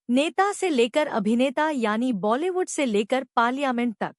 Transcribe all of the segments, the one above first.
नेता से लेकर अभिनेता यानी बॉलीवुड से लेकर पार्लियामेंट तक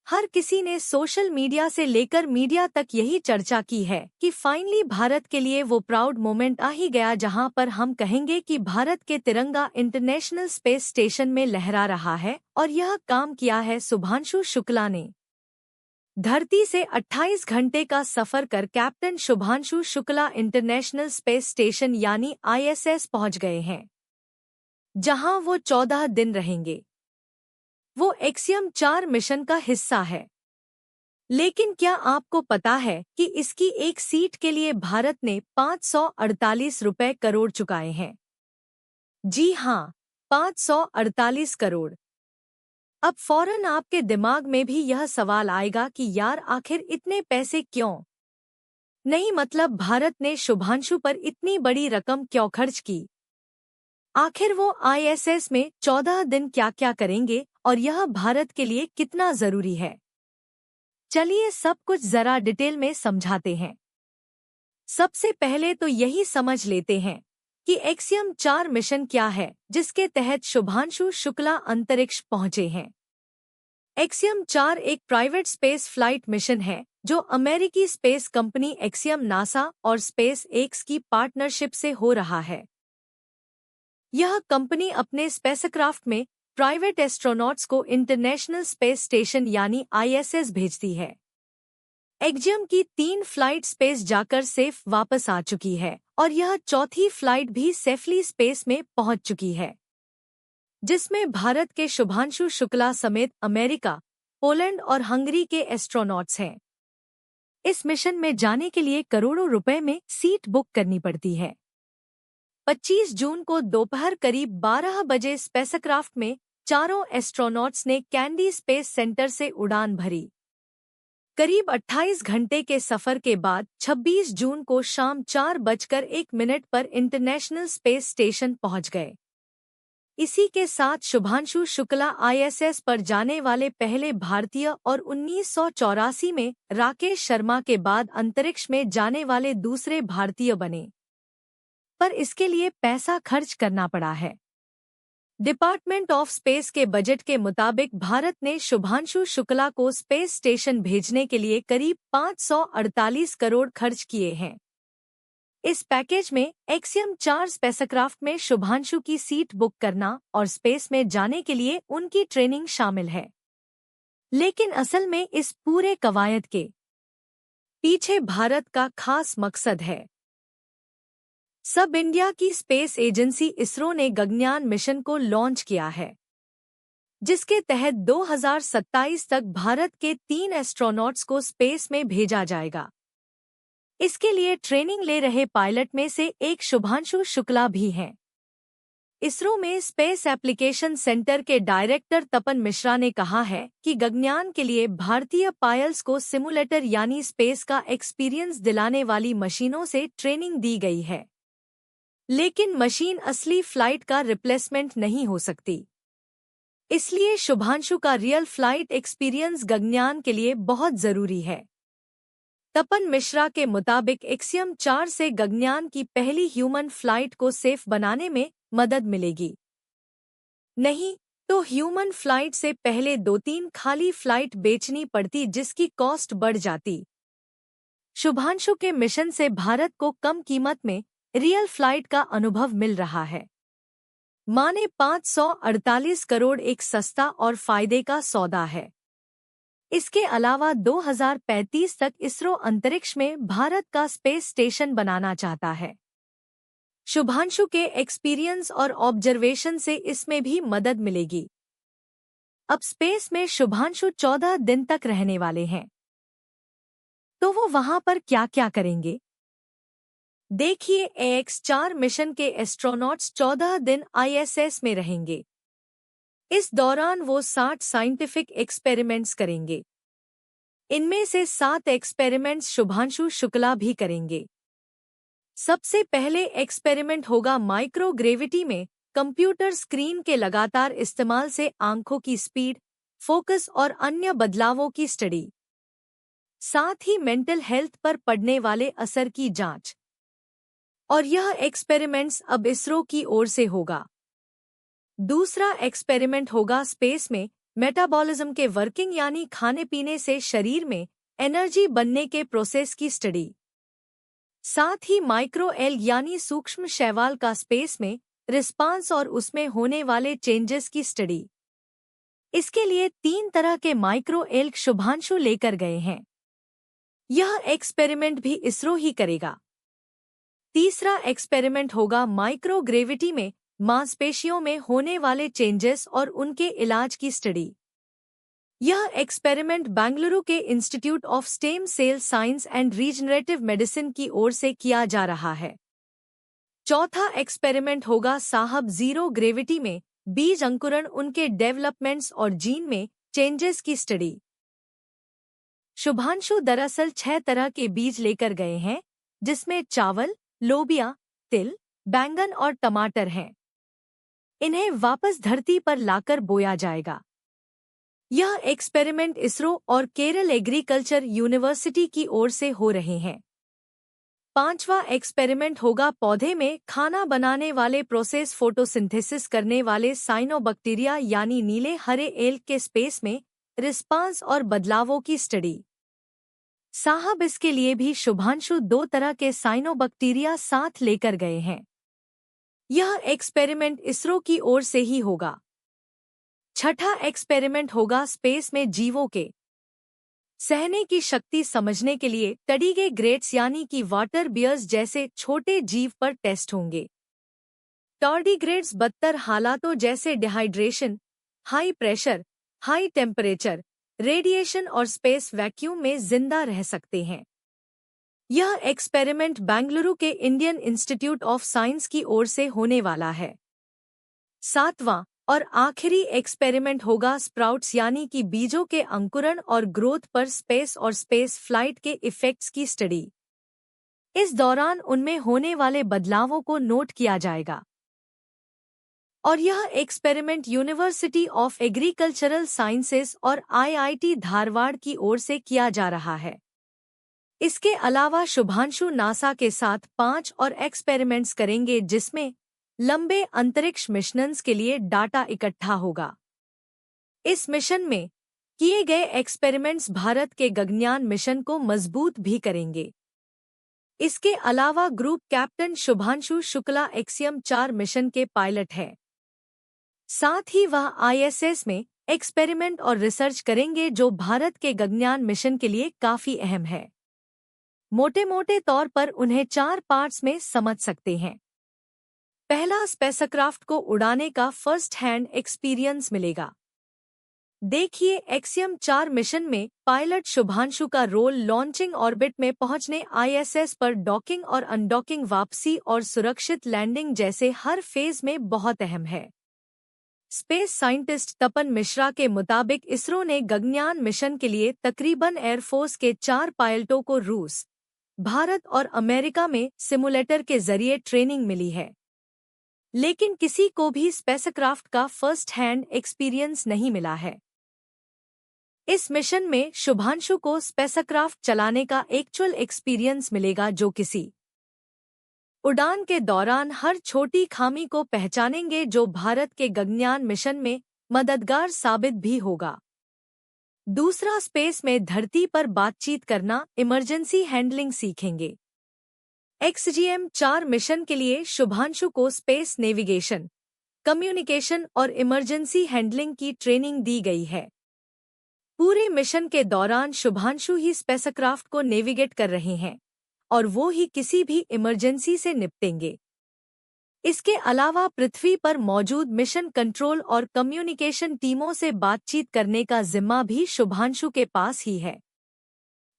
हर किसी ने सोशल मीडिया से लेकर मीडिया तक यही चर्चा की है कि फाइनली भारत के लिए वो प्राउड मोमेंट आ ही गया जहां पर हम कहेंगे कि भारत के तिरंगा इंटरनेशनल स्पेस स्टेशन में लहरा रहा है। और यह काम किया है शुभांशु शुक्ला ने। धरती से 28 घंटे का सफर कर captain Shubhanshu Shukla international space station यानी ISS पहुंच गए हैं, जहां वो 14 दिन रहेंगे। वो एक्सियम 4 मिशन का हिस्सा है। लेकिन क्या आपको पता है कि इसकी एक सीट के लिए भारत ने 548 रुपए करोड़ चुकाए हैं? जी हाँ, 548 करोड़। अब फौरन आपके दिमाग में भी यह सवाल आएगा कि यार आखिर इतने पैसे क्यों? नहीं मतलब भारत ने शुभांशु पर इतनी बड़ी रकम क्यों खर्च की? आखिर वो ISS में 14 दिन क्या क्या करेंगे और यह भारत के लिए कितना जरूरी है? चलिए सब कुछ जरा डिटेल में समझाते हैं। सबसे पहले तो यही समझ लेते हैं कि एक्सियम 4 मिशन क्या है जिसके तहत शुभांशु शुक्ला अंतरिक्ष पहुंचे हैं। एक्सियम 4 एक प्राइवेट स्पेस फ्लाइट मिशन है जो अमेरिकी स्पेस कंपनी एक्सियम नासा और स्पेस एक्स की पार्टनरशिप से हो रहा है। यह कंपनी अपने स्पेसक्राफ्ट में प्राइवेट एस्ट्रोनॉट्स को इंटरनेशनल स्पेस स्टेशन यानी ISS भेजती है। एक्सियम की 3 फ्लाइट स्पेस जाकर सेफ वापस आ चुकी है और यह चौथी फ्लाइट भी सेफली स्पेस में पहुंच चुकी है, जिसमें भारत के शुभांशु शुक्ला समेत अमेरिका, पोलैंड और हंगरी के एस्ट्रोनॉट्स हैं। इस मिशन में जाने के लिए करोड़ों रुपए में सीट बुक करनी पड़ती है। 25 जून को दोपहर करीब 12 बजे स्पेसक्राफ्ट में चारों एस्ट्रोनॉट्स ने कैंडी स्पेस सेंटर से उड़ान भरी। करीब 28 घंटे के सफर के बाद 26 जून को शाम 4:01 पर इंटरनेशनल स्पेस स्टेशन पहुंच गए। इसी के साथ शुभांशु शुक्ला ISS पर जाने वाले पहले भारतीय और 1984 में राकेश शर्मा के बाद अंतरिक्ष में जाने वाले दूसरे भारतीय बने। पर इसके लिए पैसा खर्च करना पड़ा है। डिपार्टमेंट ऑफ स्पेस के बजट के मुताबिक भारत ने शुभांशु शुक्ला को स्पेस स्टेशन भेजने के लिए करीब 548 करोड़ खर्च किए हैं। इस पैकेज में एक्सियम 4 स्पेसक्राफ्ट में शुभांशु की सीट बुक करना और स्पेस में जाने के लिए उनकी ट्रेनिंग शामिल है। लेकिन असल में इस पूरे कवायद के पीछे भारत का खास मकसद है। सब इंडिया की स्पेस एजेंसी इसरो ने गगनयान मिशन को लॉन्च किया है, जिसके तहत 2027 तक भारत के 3 एस्ट्रोनॉट्स को स्पेस में भेजा जाएगा। इसके लिए ट्रेनिंग ले रहे पायलट में से एक शुभांशु शुक्ला भी हैं। इसरो में स्पेस एप्लीकेशन सेंटर के डायरेक्टर तपन मिश्रा ने कहा है कि गगनयान के लिए भारतीय पायलट्स को सिमुलेटर यानी स्पेस का एक्सपीरियंस दिलाने वाली मशीनों से ट्रेनिंग दी गई है। लेकिन मशीन असली फ्लाइट का रिप्लेसमेंट नहीं हो सकती। इसलिए शुभांशु का रियल फ्लाइट एक्सपीरियंस गगनयान के लिए बहुत जरूरी है। तपन मिश्रा के मुताबिक एक्सियम 4 से गगनयान की पहली ह्यूमन फ्लाइट को सेफ बनाने में मदद मिलेगी। नहीं तो ह्यूमन फ्लाइट से पहले 2-3 खाली फ्लाइट बेचनी पड़ती, जिसकी कॉस्ट बढ़ जाती। शुभांशु के मिशन से भारत को कम कीमत में रियल फ्लाइट का अनुभव मिल रहा है। माने 548 करोड़ एक सस्ता और फायदे का सौदा है। इसके अलावा 2035 तक इसरो अंतरिक्ष में भारत का स्पेस स्टेशन बनाना चाहता है। शुभांशु के एक्सपीरियंस और ऑब्जर्वेशन से इसमें भी मदद मिलेगी। अब स्पेस में शुभांशु 14 दिन तक रहने वाले हैं, तो वो वहां पर क्या क्या करेंगे? देखिए, AX4 मिशन के एस्ट्रोनॉट्स 14 दिन ISS में रहेंगे। इस दौरान वो 60 साइंटिफिक एक्सपेरिमेंट्स करेंगे। इनमें से 7 एक्सपेरिमेंट्स शुभांशु शुक्ला भी करेंगे। सबसे पहले एक्सपेरिमेंट होगा माइक्रोग्रेविटी में कंप्यूटर स्क्रीन के लगातार इस्तेमाल से आंखों की स्पीड, फोकस और अन्य बदलावों की स्टडी, साथ ही मेंटल हेल्थ पर पड़ने वाले असर की जांच। और यह एक्सपेरिमेंट्स अब इसरो की ओर से होगा। दूसरा एक्सपेरिमेंट होगा स्पेस में मेटाबॉलिज्म के वर्किंग यानी खाने पीने से शरीर में एनर्जी बनने के प्रोसेस की स्टडी। साथ ही माइक्रो एल्ग यानी सूक्ष्म शैवाल का स्पेस में रिस्पांस और उसमें होने वाले चेंजेस की स्टडी। इसके लिए 3 तरह के माइक्रो एल्ग शुभांशु लेकर गए हैं। यह एक्सपेरिमेंट भी इसरो ही करेगा। तीसरा एक्सपेरिमेंट होगा माइक्रो ग्रेविटी में मांसपेशियों में होने वाले चेंजेस और उनके इलाज की स्टडी। यह एक्सपेरिमेंट बेंगलुरु के institute of stem cell science and regenerative medicine की ओर से किया जा रहा है। चौथा एक्सपेरिमेंट होगा साहब जीरो ग्रेविटी में बीज अंकुरण, उनके डेवलपमेंट्स और जीन में चेंजेस की स्टडी। शुभांशु दरअसल 6 तरह के बीज लेकर गए हैं, जिसमें चावल, लोबिया, तिल, बैंगन और टमाटर हैं। इन्हें वापस धरती पर लाकर बोया जाएगा। यह एक्सपेरिमेंट इसरो और केरल एग्रीकल्चर यूनिवर्सिटी की ओर से हो रहे हैं। पांचवा एक्सपेरिमेंट होगा पौधे में खाना बनाने वाले प्रोसेस फोटोसिंथेसिस करने वाले साइनोबैक्टीरिया यानी नीले हरे एल्ग के स्पेस में रिस्पांस और बदलावों की स्टडी। साहब इसके लिए भी शुभांशु 2 तरह के साइनोबैक्टीरिया साथ लेकर गए हैं। यह एक्सपेरिमेंट इसरो की ओर से ही होगा। छठा एक्सपेरिमेंट होगा स्पेस में जीवों के सहने की शक्ति समझने के लिए टर्डिग्रेड्स यानी कि वाटर बियर्स जैसे छोटे जीव पर टेस्ट होंगे। टर्डिग्रेड्स बदतर हालातों जैसे dehydration, high pressure, high temperature, radiation और स्पेस वैक्यूम में जिंदा रह सकते हैं। यह एक्सपेरिमेंट बेंगलुरु के इंडियन इंस्टीट्यूट ऑफ साइंस की ओर से होने वाला है। सातवां और आखिरी एक्सपेरिमेंट होगा स्प्राउट्स यानी कि बीजों के अंकुरण और ग्रोथ पर स्पेस और स्पेस फ्लाइट के इफेक्ट्स की स्टडी। इस दौरान उनमें होने वाले बदलावों को नोट किया जाएगा। और यह experiment university of agricultural sciences और आईआईटी धारवाड़ की ओर से किया जा रहा है। इसके अलावा शुभांशु नासा के साथ 5 और एक्सपेरिमेंट्स करेंगे, जिसमें लंबे अंतरिक्ष मिशंस के लिए डाटा इकट्ठा होगा। इस मिशन में किए गए एक्सपेरिमेंट्स भारत के गगनयान मिशन को मजबूत भी करेंगे। इसके अलावा group captain Shubhanshu Shukla axiom 4 mission के पायलट है। साथ ही वह आईएसएस में एक्सपेरिमेंट और रिसर्च करेंगे, जो भारत के गगनयान मिशन के लिए काफी अहम है। मोटे मोटे तौर पर उन्हें 4 पार्ट्स में समझ सकते हैं। पहला, स्पेसक्राफ्ट को उड़ाने का फर्स्ट हैंड एक्सपीरियंस मिलेगा। देखिए, एक्सियम 4 मिशन में पायलट शुभांशु का रोल लॉन्चिंग ऑर्बिट में पहुंचने, आईएसएस पर डॉकिंग और अनडॉकिंग, वापसी और सुरक्षित लैंडिंग जैसे हर फेज में बहुत अहम है। स्पेस साइंटिस्ट तपन मिश्रा के मुताबिक इसरो ने गगनयान मिशन के लिए तकरीबन एयरफोर्स के 4 पायलटों को रूस, भारत और अमेरिका में सिमुलेटर के जरिए ट्रेनिंग मिली है। लेकिन किसी को भी स्पेसक्राफ्ट का फर्स्ट हैंड एक्सपीरियंस नहीं मिला है। इस मिशन में शुभांशु को स्पेसक्राफ्ट चलाने का एक्चुअल एक्सपीरियंस मिलेगा, जो किसी उड़ान के दौरान हर छोटी खामी को पहचानेंगे, जो भारत के गगनयान मिशन में मददगार साबित भी होगा। दूसरा, स्पेस में धरती पर बातचीत करना, इमरजेंसी हैंडलिंग सीखेंगे। एक्सजीएम 4 मिशन के लिए शुभांशु को स्पेस नेविगेशन, कम्युनिकेशन और इमरजेंसी हैंडलिंग की ट्रेनिंग दी गई है। पूरे मिशन के दौरान शुभांशु ही स्पेसक्राफ्ट को नेविगेट कर रहे हैं और वो ही किसी भी इमरजेंसी से निपटेंगे। इसके अलावा पृथ्वी पर मौजूद मिशन कंट्रोल और कम्युनिकेशन टीमों से बातचीत करने का जिम्मा भी शुभांशु के पास ही है।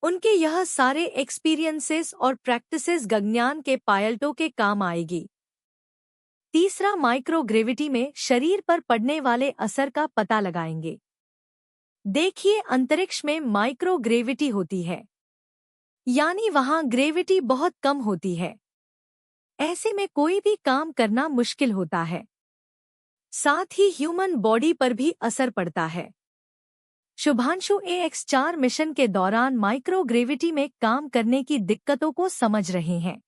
उनके यह सारे एक्सपीरियंसेस और प्रैक्टिसेस गगनयान के पायलटों के काम आएगी। तीसरा, माइक्रोग्रेविटी में शरीर पर पड़ने वाले असर का पता लगाएंगे। देखिए, अंतरिक्ष में माइक्रोग्रेविटी होती है, यानी वहां ग्रेविटी बहुत कम होती है। ऐसे में कोई भी काम करना मुश्किल होता है। साथ ही ह्यूमन बॉडी पर भी असर पड़ता है। शुभांशु AX4 मिशन के दौरान माइक्रोग्रेविटी में काम करने की दिक्कतों को समझ रहे हैं।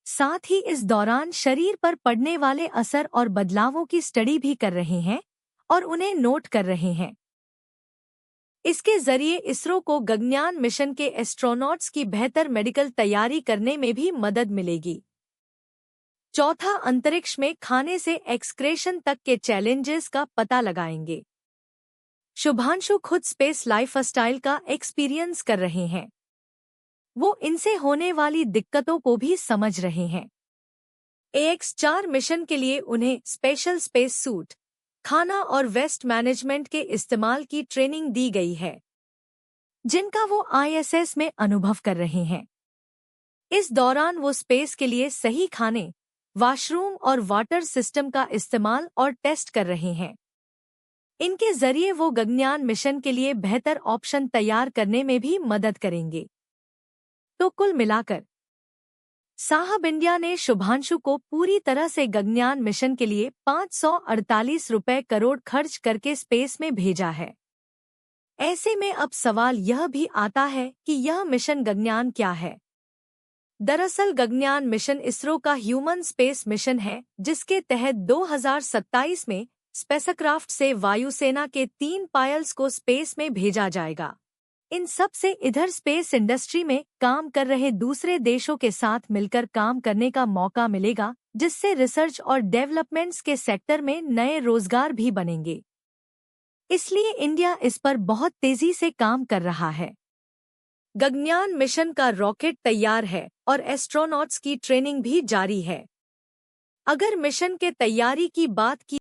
साथ ही इस दौरान शरीर पर पड़ने वाले असर और बदलावों की स्टडी भी कर रहे हैं और उन्हें नोट कर रहे हैं। इसके जरिए इसरो को गगनयान मिशन के एस्ट्रोनॉट्स की बेहतर मेडिकल तैयारी करने में भी मदद मिलेगी। चौथा, अंतरिक्ष में खाने से एक्सक्रेशन तक के चैलेंजेस का पता लगाएंगे। शुभांशु खुद स्पेस लाइफस्टाइल का एक्सपीरियंस कर रहे हैं। वो इनसे होने वाली दिक्कतों को भी समझ रहे हैं। AX4 मिशन के लिए उन्हें स्पेशल स्पेस सूट, खाना और वेस्ट मैनेजमेंट के इस्तेमाल की ट्रेनिंग दी गई है, जिनका वो ISS में अनुभव कर रहे हैं। इस दौरान वो स्पेस के लिए सही खाने, वॉशरूम और वाटर सिस्टम का इस्तेमाल और टेस्ट कर रहे हैं। इनके जरिए वो गगनयान मिशन के लिए बेहतर ऑप्शन तैयार करने में भी मदद करेंगे। तो कुल मिलाकर साहब इंडिया ने शुभांशु को पूरी तरह से गगनयान मिशन के लिए 548 रुपए करोड़ खर्च करके स्पेस में भेजा है। ऐसे में अब सवाल यह भी आता है कि यह मिशन गगनयान क्या है। दरअसल गगनयान मिशन इसरो का ह्यूमन स्पेस मिशन है, जिसके तहत 2027 में स्पेसक्राफ्ट से वायुसेना के 3 पायलट्स को स्पेस में भेजा जाएगा। इन सब से इधर स्पेस इंडस्ट्री में काम कर रहे दूसरे देशों के साथ मिलकर काम करने का मौका मिलेगा, जिससे रिसर्च और डेवलपमेंट्स के सेक्टर में नए रोजगार भी बनेंगे। इसलिए इंडिया इस पर बहुत तेजी से काम कर रहा है। गगनयान मिशन का रॉकेट तैयार है और एस्ट्रोनॉट्स की ट्रेनिंग भी जारी है। अगर मिशन के तैयारी की बात की